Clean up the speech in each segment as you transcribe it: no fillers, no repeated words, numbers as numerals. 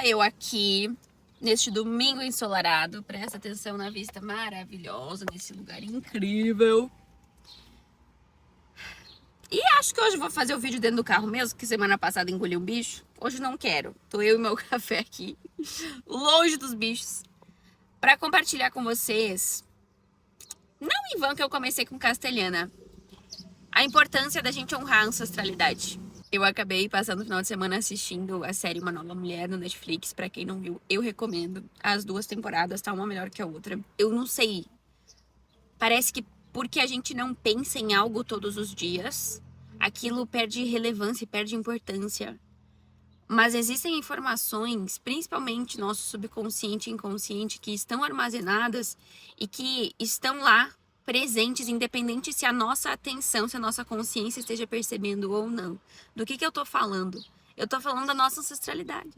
eu aqui neste domingo ensolarado. Presta atenção na vista maravilhosa, nesse lugar incrível. E acho que hoje eu vou fazer o vídeo dentro do carro mesmo, que semana passada engoli um bicho. Hoje não quero. Tô eu e meu café aqui, longe dos bichos, pra compartilhar com vocês, não em vão que eu comecei com castelhana, a importância da gente honrar a ancestralidade. Eu acabei passando o final de semana assistindo a série Uma Nova Mulher no Netflix. Pra quem não viu, eu recomendo. As 2 temporadas, tá uma melhor que a outra. Eu não sei, parece que porque a gente não pensa em algo todos os dias, aquilo perde relevância e perde importância. Mas existem informações, principalmente nosso subconsciente e inconsciente, que estão armazenadas e que estão lá presentes, independente se a nossa atenção, se a nossa consciência esteja percebendo ou não. Do que eu tô falando? Eu tô falando da nossa ancestralidade.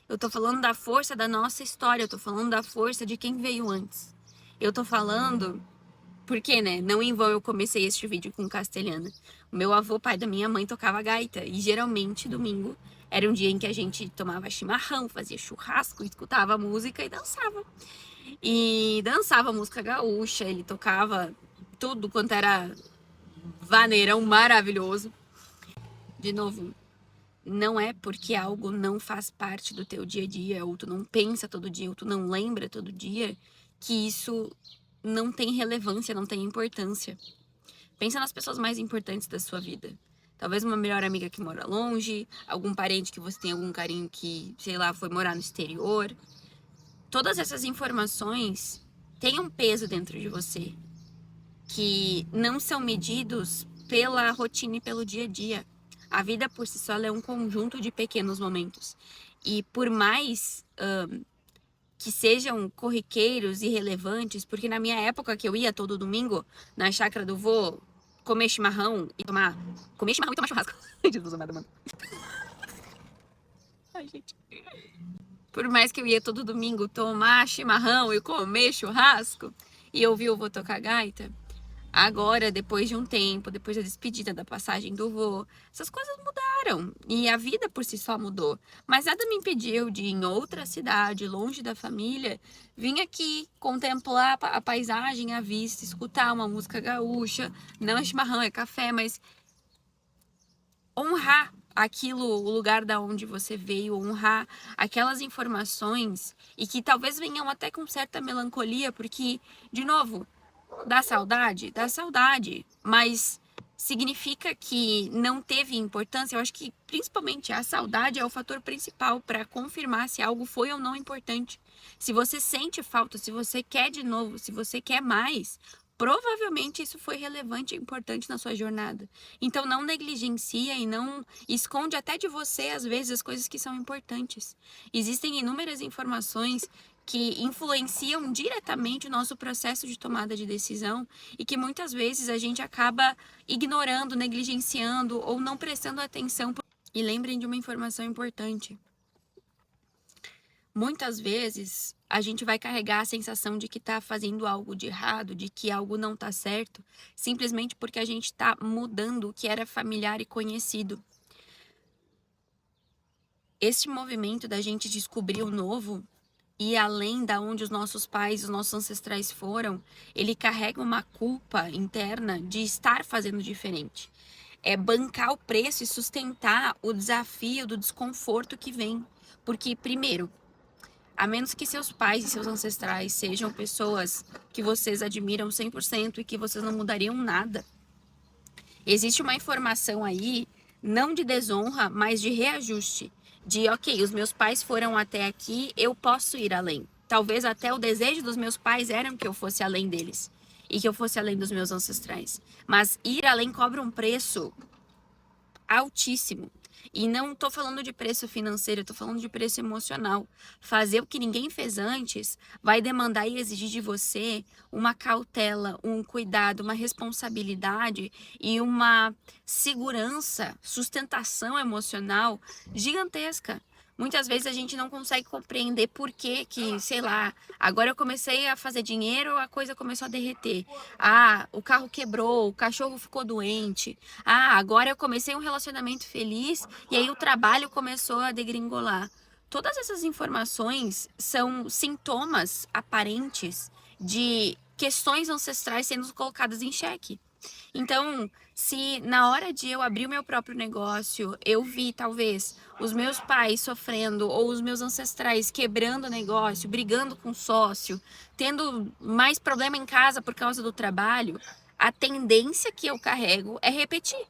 Eu tô falando da força da nossa história. Eu tô falando da força de quem veio antes. Eu tô falando... Porque, né? Não em vão eu comecei este vídeo com castelhana. O meu avô, pai da minha mãe, tocava gaita. E geralmente, domingo, era um dia em que a gente tomava chimarrão, fazia churrasco, escutava música e dançava. E dançava música gaúcha, ele tocava tudo quanto era vaneirão maravilhoso. De novo, não é porque algo não faz parte do teu dia a dia, ou tu não pensa todo dia, ou tu não lembra todo dia, que isso não tem relevância, não tem importância. Pensa nas pessoas mais importantes da sua vida. Talvez uma melhor amiga que mora longe, algum parente que você tem algum carinho que, sei lá, foi morar no exterior. Todas essas informações têm um peso dentro de você, que não são medidos pela rotina e pelo dia a dia. A vida por si só é um conjunto de pequenos momentos. E por mais que sejam corriqueiros e relevantes, porque na minha época que eu ia todo domingo na chácara do vô comer chimarrão e tomar... Comer chimarrão e tomar churrasco. Jesus amado, mano. Ai, gente. Por mais que eu ia todo domingo tomar chimarrão e comer churrasco e ouvir o vô tocar gaita, agora, depois de um tempo, depois da despedida, da passagem do vô, essas coisas mudaram. E a vida por si só mudou. Mas nada me impediu de ir em outra cidade, longe da família, vir aqui contemplar a paisagem, a vista, escutar uma música gaúcha. Não é chimarrão, é café, mas honrar aquilo, o lugar da onde você veio, honrar aquelas informações e que talvez venham até com certa melancolia, porque, de novo, dá saudade, mas significa que não teve importância. Eu acho que principalmente a saudade é o fator principal para confirmar se algo foi ou não importante. Se você sente falta, se você quer de novo, se você quer mais, provavelmente isso foi relevante e importante na sua jornada. Então não negligencia e não esconde até de você, às vezes, as coisas que são importantes. Existem inúmeras informações que influenciam diretamente o nosso processo de tomada de decisão e que muitas vezes a gente acaba ignorando, negligenciando ou não prestando atenção. E lembrem de uma informação importante. Muitas vezes a gente vai carregar a sensação de que está fazendo algo de errado, de que algo não está certo, simplesmente porque a gente está mudando o que era familiar e conhecido. Este movimento da gente descobrir o novo e além da onde os nossos pais, os nossos ancestrais foram, ele carrega uma culpa interna de estar fazendo diferente. É bancar o preço e sustentar o desafio do desconforto que vem. Porque, primeiro, a menos que seus pais e seus ancestrais sejam pessoas que vocês admiram 100% e que vocês não mudariam nada, existe uma informação aí, não de desonra, mas de reajuste. De, ok, os meus pais foram até aqui, eu posso ir além. Talvez até o desejo dos meus pais era que eu fosse além deles. E que eu fosse além dos meus ancestrais. Mas ir além cobra um preço altíssimo. E não tô falando de preço financeiro, eu tô falando de preço emocional. Fazer o que ninguém fez antes vai demandar e exigir de você uma cautela, um cuidado, uma responsabilidade e uma segurança, sustentação emocional gigantesca. Muitas vezes a gente não consegue compreender por que, sei lá, agora eu comecei a fazer dinheiro, a coisa começou a derreter. Ah, o carro quebrou, o cachorro ficou doente. Ah, agora eu comecei um relacionamento feliz e aí o trabalho começou a degringolar. todas essas informações são sintomas aparentes de questões ancestrais sendo colocadas em xeque. Então, se na hora de eu abrir o meu próprio negócio, eu vi talvez os meus pais sofrendo ou os meus ancestrais quebrando o negócio, brigando com o sócio, tendo mais problema em casa por causa do trabalho, a tendência que eu carrego é repetir.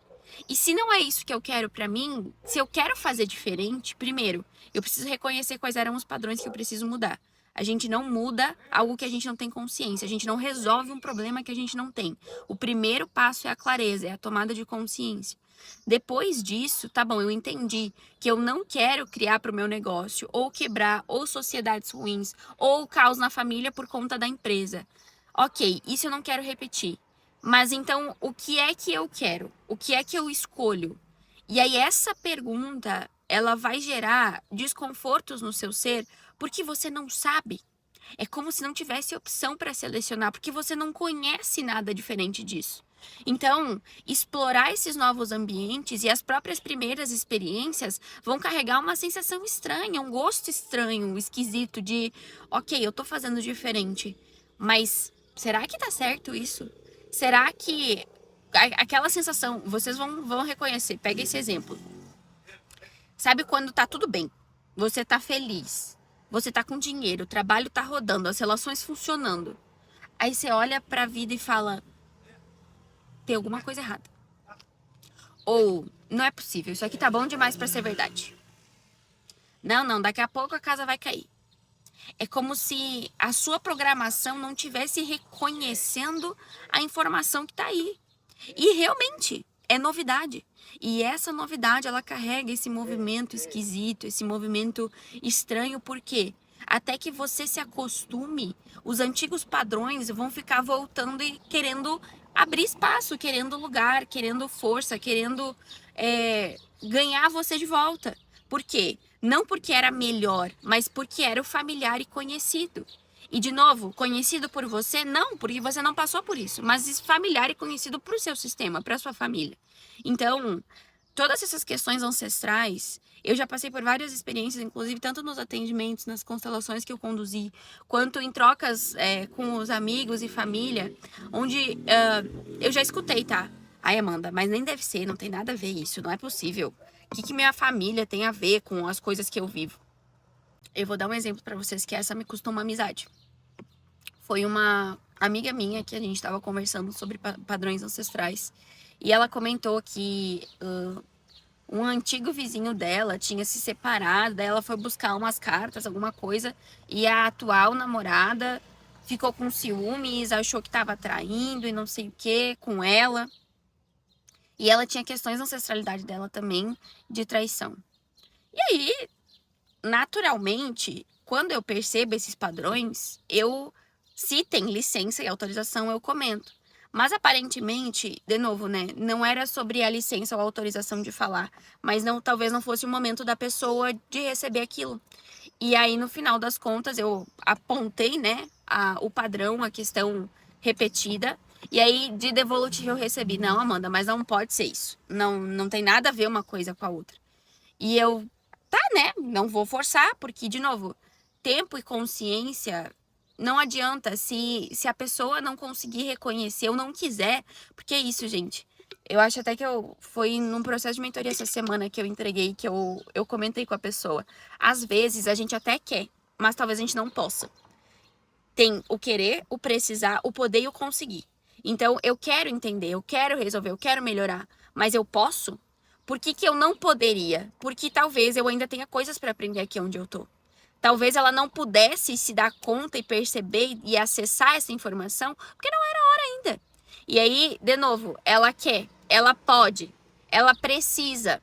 E se não é isso que eu quero pra mim, se eu quero fazer diferente, primeiro, eu preciso reconhecer quais eram os padrões que eu preciso mudar. A gente não muda algo que a gente não tem consciência, a gente não resolve um problema que a gente não tem. O primeiro passo é a clareza, é a tomada de consciência. Depois disso, tá bom, eu entendi que eu não quero criar para o meu negócio, ou quebrar, ou sociedades ruins, ou caos na família por conta da empresa. Ok, isso eu não quero repetir. Mas então, o que é que eu quero? O que é que eu escolho? E aí, essa pergunta, ela vai gerar desconfortos no seu ser, porque você não sabe. É como se não tivesse opção para selecionar, porque você não conhece nada diferente disso. Então, explorar esses novos ambientes e as próprias primeiras experiências vão carregar uma sensação estranha, um gosto estranho, esquisito de, ok, eu tô fazendo diferente, mas será que tá certo isso? Será que aquela sensação, vocês vão reconhecer, pega esse exemplo. Sabe quando tá tudo bem? Você tá feliz, você tá com dinheiro, o trabalho tá rodando, as relações funcionando. Aí você olha pra vida e fala, tem alguma coisa errada. Ou, não é possível, isso aqui tá bom demais pra ser verdade. Não, daqui a pouco a casa vai cair. É como se a sua programação não tivesse reconhecendo a informação que tá aí. E realmente, é novidade. E essa novidade, ela carrega esse movimento esquisito, esse movimento estranho, por quê? Até que você se acostume, os antigos padrões vão ficar voltando e querendo abrir espaço, querendo lugar, querendo força, querendo ganhar você de volta. Por quê? Não porque era melhor, mas porque era o familiar e conhecido. E, de novo, conhecido por você, não, porque você não passou por isso, mas familiar e conhecido para o seu sistema, para a sua família. Então, todas essas questões ancestrais, eu já passei por várias experiências, inclusive tanto nos atendimentos, nas constelações que eu conduzi, quanto em trocas com os amigos e família, onde eu já escutei, tá? Ai, Amanda, mas nem deve ser, não tem nada a ver isso, não é possível. O que minha família tem a ver com as coisas que eu vivo? Eu vou dar um exemplo para vocês que essa me custou uma amizade. Foi uma amiga minha que a gente estava conversando sobre padrões ancestrais. E ela comentou que um antigo vizinho dela tinha se separado, daí ela foi buscar umas cartas, alguma coisa, e a atual namorada ficou com ciúmes, achou que estava traindo e não sei o que com ela. E ela tinha questões na ancestralidade dela também de traição. E aí, naturalmente, quando eu percebo esses padrões, se tem licença e autorização, eu comento. Mas aparentemente, de novo, né, não era sobre a licença ou a autorização de falar, mas talvez não fosse o momento da pessoa de receber aquilo. E aí, no final das contas, eu apontei, né, o padrão, a questão repetida, e aí de devolutivo eu recebi, não, Amanda, mas não pode ser isso. Não tem nada a ver uma coisa com a outra. E eu, tá, né, não vou forçar, porque, de novo, tempo e consciência. Não adianta, se a pessoa não conseguir reconhecer ou não quiser, porque é isso, gente. Eu acho até que foi num processo de mentoria essa semana que eu entreguei, que eu comentei com a pessoa. Às vezes a gente até quer, mas talvez a gente não possa. Tem o querer, o precisar, o poder e o conseguir. Então, eu quero entender, eu quero resolver, eu quero melhorar, mas eu posso? Por que eu não poderia? Porque talvez eu ainda tenha coisas para aprender aqui onde eu tô. Talvez ela não pudesse se dar conta e perceber e acessar essa informação, porque não era hora ainda. E aí, de novo, ela quer, ela pode, ela precisa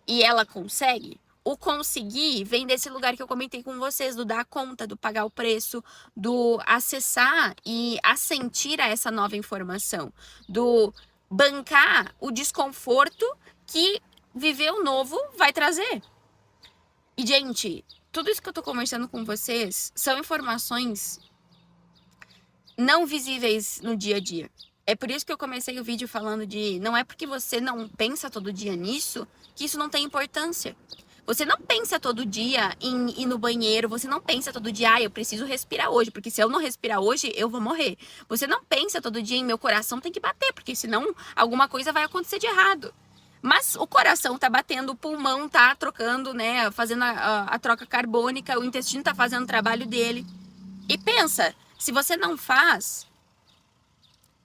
e ela consegue. O conseguir vem desse lugar que eu comentei com vocês, do dar conta, do pagar o preço, do acessar e assentir a essa nova informação, do bancar o desconforto que viver o novo vai trazer. E, gente, tudo isso que eu tô conversando com vocês são informações não visíveis no dia a dia. É por isso que eu comecei o vídeo falando de não é porque você não pensa todo dia nisso que isso não tem importância. Você não pensa todo dia em ir no banheiro, você não pensa todo dia, eu preciso respirar hoje, porque se eu não respirar hoje, eu vou morrer. Você não pensa todo dia em meu coração tem que bater, porque senão alguma coisa vai acontecer de errado. Mas o coração tá batendo, o pulmão tá trocando, né, fazendo a troca carbônica, o intestino tá fazendo o trabalho dele. E pensa, se você não faz,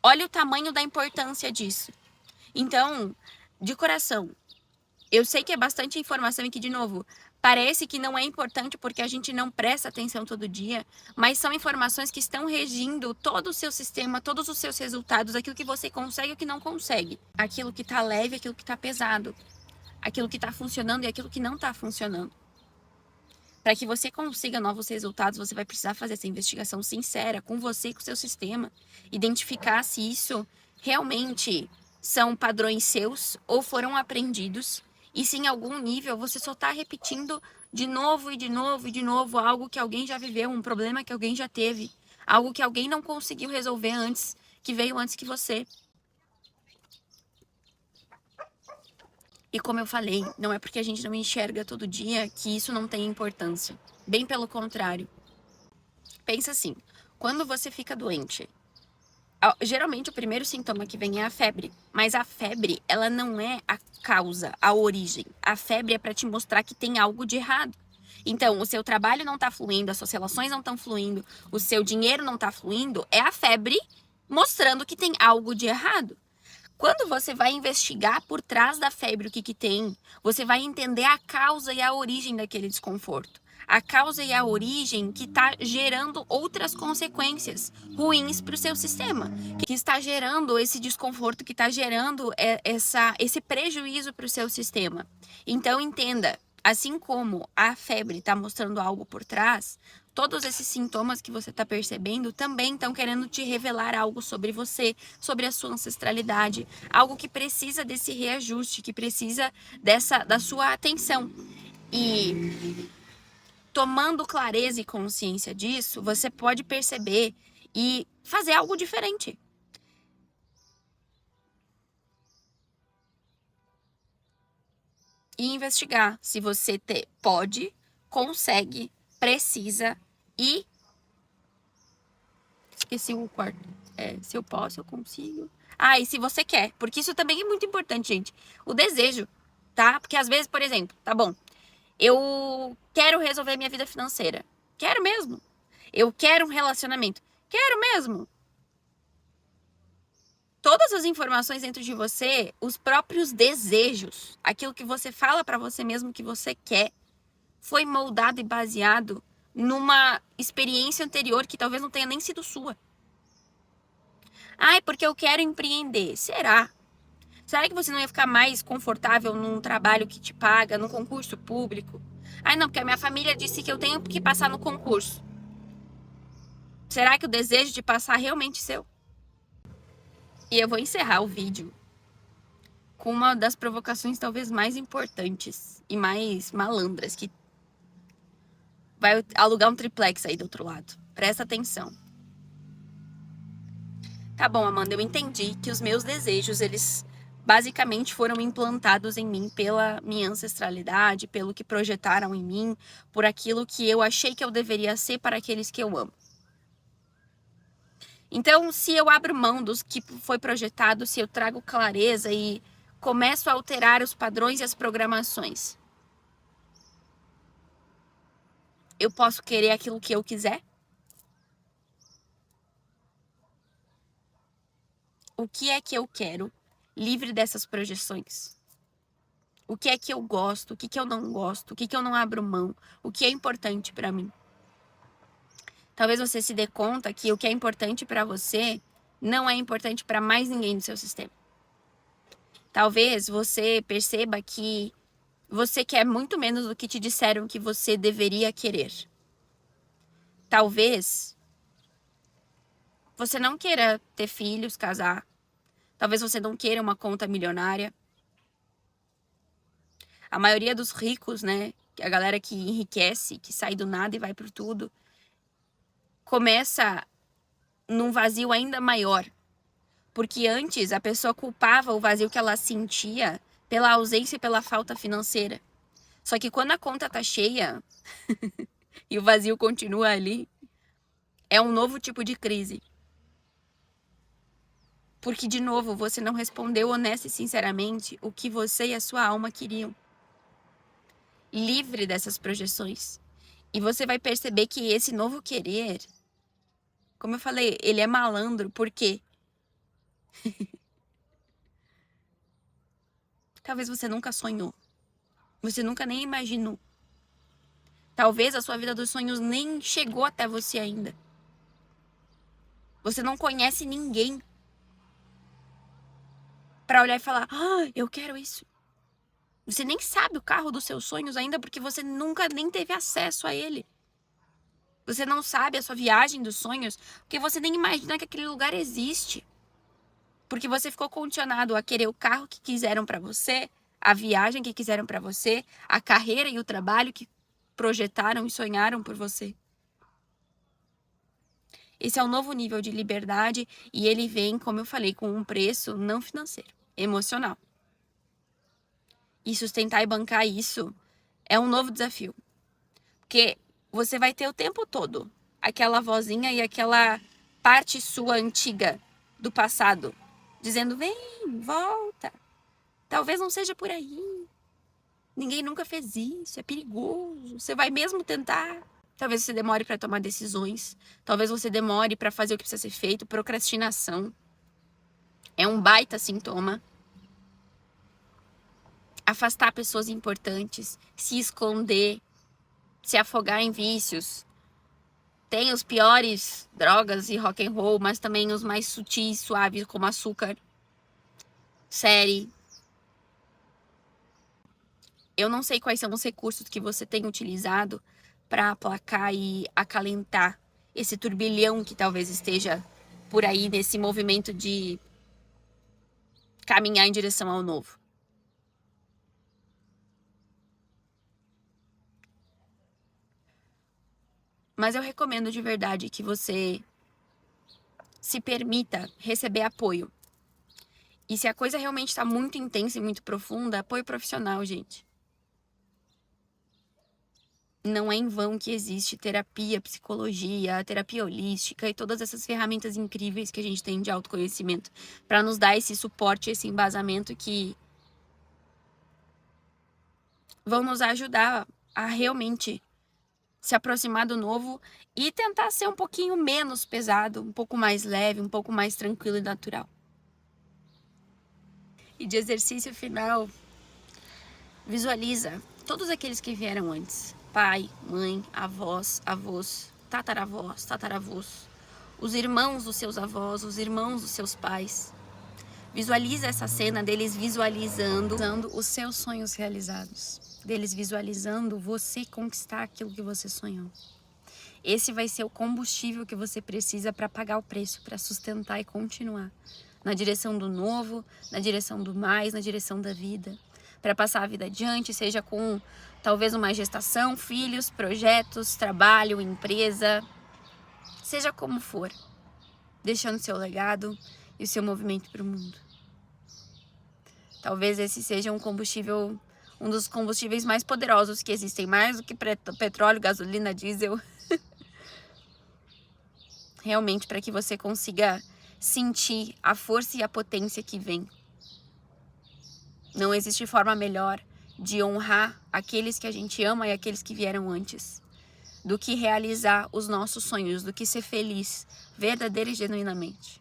olha o tamanho da importância disso. Então, de coração, eu sei que é bastante informação e que, de novo, parece que não é importante porque a gente não presta atenção todo dia, mas são informações que estão regindo todo o seu sistema, todos os seus resultados, aquilo que você consegue e o que não consegue, aquilo que tá leve, aquilo que tá pesado, aquilo que tá funcionando e aquilo que não tá funcionando. Para que você consiga novos resultados, você vai precisar fazer essa investigação sincera com você e com o seu sistema, identificar se isso realmente são padrões seus ou foram aprendidos. E se em algum nível você só está repetindo de novo e de novo e de novo algo que alguém já viveu, um problema que alguém já teve, algo que alguém não conseguiu resolver antes, que veio antes que você. E como eu falei, não é porque a gente não enxerga todo dia que isso não tem importância. Bem pelo contrário. Pensa assim, quando você fica doente, geralmente o primeiro sintoma que vem é a febre, mas a febre, ela não é a causa, a origem. A febre é para te mostrar que tem algo de errado. Então, o seu trabalho não tá fluindo, as suas relações não estão fluindo, o seu dinheiro não tá fluindo, é a febre mostrando que tem algo de errado. Quando você vai investigar por trás da febre o que tem, você vai entender a causa e a origem daquele desconforto. A causa e a origem que está gerando outras consequências ruins para o seu sistema, que está gerando esse desconforto, que está gerando esse prejuízo para o seu sistema. Então entenda, assim como a febre está mostrando algo por trás, todos esses sintomas que você está percebendo também estão querendo te revelar algo sobre você, sobre a sua ancestralidade, algo que precisa desse reajuste, que precisa da sua atenção. E tomando clareza e consciência disso, você pode perceber e fazer algo diferente. E investigar se você pode, consegue, precisa e... Esqueci o quarto. Se eu posso, eu consigo. Ah, e se você quer. Porque isso também é muito importante, gente. O desejo, tá? Porque às vezes, por exemplo, tá bom, eu quero resolver minha vida financeira. Quero mesmo. Eu quero um relacionamento. Quero mesmo. Todas as informações dentro de você, os próprios desejos, aquilo que você fala pra você mesmo que você quer, foi moldado e baseado numa experiência anterior que talvez não tenha nem sido sua. Ai, porque eu quero empreender. Será? Será que você não ia ficar mais confortável num trabalho que te paga, num concurso público? Ai, não, porque a minha família disse que eu tenho que passar no concurso. Será que o desejo de passar realmente é seu? E eu vou encerrar o vídeo com uma das provocações talvez mais importantes e mais malandras, que vai alugar um triplex aí do outro lado. Presta atenção. Tá bom, Amanda, eu entendi que os meus desejos, eles basicamente foram implantados em mim pela minha ancestralidade, pelo que projetaram em mim, por aquilo que eu achei que eu deveria ser para aqueles que eu amo. Então, se eu abro mão dos que foi projetado, se eu trago clareza e começo a alterar os padrões e as programações, eu posso querer aquilo que eu quiser? O que é que eu quero, livre dessas projeções? O que é que eu gosto, o que que eu não gosto, o que que eu não abro mão, o que é importante para mim? Talvez você se dê conta que o que é importante para você não é importante para mais ninguém do seu sistema. Talvez você perceba que você quer muito menos do que te disseram que você deveria querer. Talvez você não queira ter filhos, casar. Talvez você não queira uma conta milionária. A maioria dos ricos, né, a galera que enriquece, que sai do nada e vai pro tudo, começa num vazio ainda maior. Porque antes a pessoa culpava o vazio que ela sentia pela ausência e pela falta financeira. Só que quando a conta tá cheia e o vazio continua ali, é um novo tipo de crise. Porque, de novo, você não respondeu honesta e sinceramente o que você e a sua alma queriam. Livre dessas projeções. E você vai perceber que esse novo querer, como eu falei, ele é malandro. Por quê? Talvez você nunca sonhou. Você nunca nem imaginou. Talvez a sua vida dos sonhos nem chegou até você ainda. Você não conhece ninguém para olhar e falar: "Ah, eu quero isso". Você nem sabe o carro dos seus sonhos ainda porque você nunca nem teve acesso a ele. Você não sabe a sua viagem dos sonhos porque você nem imagina que aquele lugar existe. Porque você ficou condicionado a querer o carro que quiseram para você, a viagem que quiseram para você, a carreira e o trabalho que projetaram e sonharam por você. Esse é um novo nível de liberdade e ele vem, como eu falei, com um preço não financeiro, emocional. E sustentar e bancar isso é um novo desafio. Porque você vai ter o tempo todo aquela vozinha e aquela parte sua antiga do passado dizendo: vem, volta. Talvez não seja por aí. Ninguém nunca fez isso, é perigoso. Você vai mesmo tentar? Talvez você demore para tomar decisões. Talvez você demore para fazer o que precisa ser feito. Procrastinação é um baita sintoma. Afastar pessoas importantes, se esconder, se afogar em vícios. Tem os piores drogas e rock and roll, mas também os mais sutis, suaves, como açúcar, série. Eu não sei quais são os recursos que você tem utilizado para aplacar e acalentar esse turbilhão que talvez esteja por aí nesse movimento de caminhar em direção ao novo. Mas eu recomendo de verdade que você se permita receber apoio. E se a coisa realmente está muito intensa e muito profunda, apoio profissional, gente. Não é em vão que existe terapia, psicologia, terapia holística e todas essas ferramentas incríveis que a gente tem de autoconhecimento para nos dar esse suporte, esse embasamento que vão nos ajudar a realmente se aproximar do novo e tentar ser um pouquinho menos pesado, um pouco mais leve, um pouco mais tranquilo e natural. E de exercício final, visualiza todos aqueles que vieram antes. Pai, mãe, avós, avós, tataravós, tataravós. Os irmãos dos seus avós, os irmãos dos seus pais. Visualiza essa cena deles visualizando os seus sonhos realizados. Deles visualizando você conquistar aquilo que você sonhou. Esse vai ser o combustível que você precisa para pagar o preço, para sustentar e continuar. Na direção do novo, na direção do mais, na direção da vida. Para passar a vida adiante, seja com talvez uma gestação, filhos, projetos, trabalho, empresa. Seja como for. Deixando seu legado e o seu movimento para o mundo. Talvez esse seja um dos combustíveis mais poderosos que existem, mais do que petróleo, gasolina, diesel. Realmente para que você consiga sentir a força e a potência que vem. Não existe forma melhor de honrar aqueles que a gente ama e aqueles que vieram antes, do que realizar os nossos sonhos, do que ser feliz, verdadeira e genuinamente.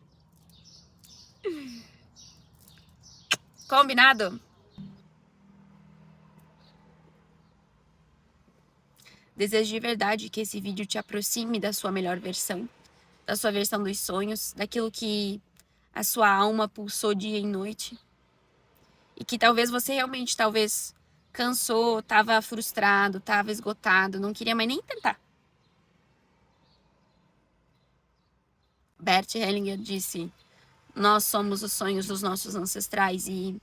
Combinado? Desejo de verdade que esse vídeo te aproxime da sua melhor versão, da sua versão dos sonhos, daquilo que a sua alma pulsou dia e noite. E que talvez você realmente, cansou, estava frustrado, estava esgotado, não queria mais nem tentar. Bert Hellinger disse: nós somos os sonhos dos nossos ancestrais e...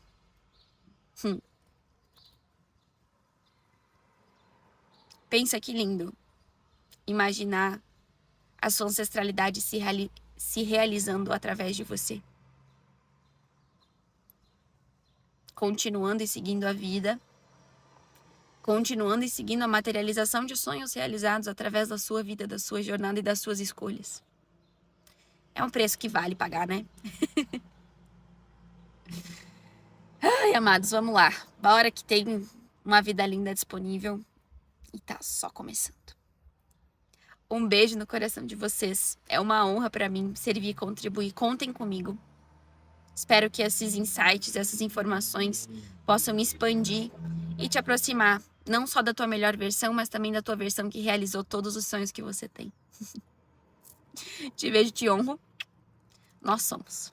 Pensa que lindo imaginar a sua ancestralidade se realizando através de você. Continuando e seguindo a vida, continuando e seguindo a materialização de sonhos realizados através da sua vida, da sua jornada e das suas escolhas. É um preço que vale pagar, né? Ai, amados, vamos lá. Bora que tem uma vida linda disponível e tá só começando. Um beijo no coração de vocês. É uma honra para mim servir e contribuir. Contem comigo. Espero que esses insights, essas informações possam me expandir e te aproximar, não só da tua melhor versão, mas também da tua versão que realizou todos os sonhos que você tem. Te vejo, te honro. Nós somos.